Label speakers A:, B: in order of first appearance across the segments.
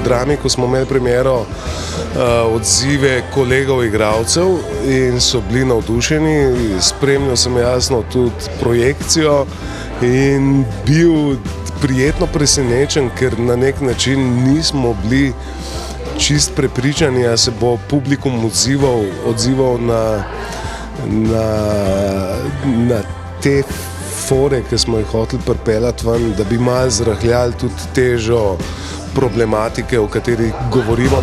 A: Drami, ko smo imeli premiero, odzive kolegov igralcev in so bili navdušeni. Spremljal sem jasno tudi projekcijo in bil prijetno presenečen, ker na nek način nismo bili čist prepričani, da se bo publikum odzival na te fore, ki smo jih hoteli pripeljati ven, da bi malo zrahljali tudi težo problematike, o kateri govorimo.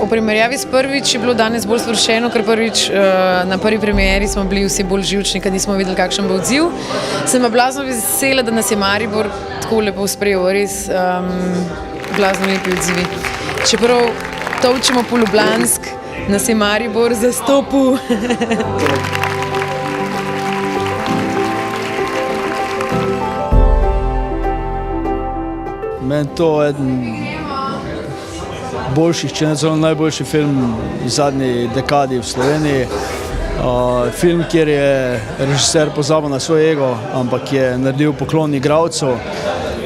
B: V primerjavi s prvič je bilo danes bolj sproščeno, ker prvič na prvi premieri smo bili vsi bolj živčni, ker nismo videli, kakšen bo odziv. Sem pa blazno vesela, da nas je Maribor tako lepo sprejel, res blazno lepi odzivi. Čeprav tolčemo po ljubljansk, nas je Maribor zastopil.
C: Meni to eden boljših, če ne celo najboljši film v zadnji dekadi v Sloveniji. Film, kjer je režiser pozabil na svoj ego, ampak je naredil poklon igralcev,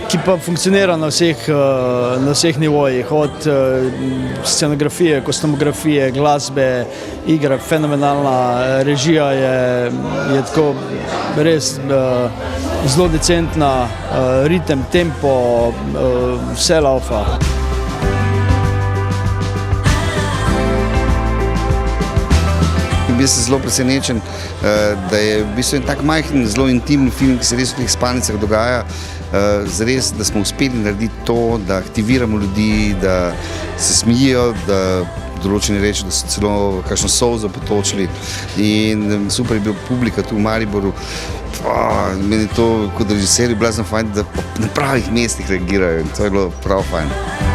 C: ki pa funkcionira na vseh nivojih, od scenografije, kostumografije, glasbe, igra, fenomenalna, režija je tako res zelo decentna, ritem, tempo, vse laufa.
D: Bil sem zelo presenečen, da je v bistvu en tak majhen, zelo intimen film, ki se res v teh spalnicah dogaja. Zares, da smo uspeli narediti to, da aktiviramo ljudi, da se smejijo, da določeni reči, da so celo kakšno solzo potočili. In super je bil publika tu v Mariboru. Meni je to kot režiserju blazno fajn, da na pravih mestih reagirajo in to je bilo prav fajn.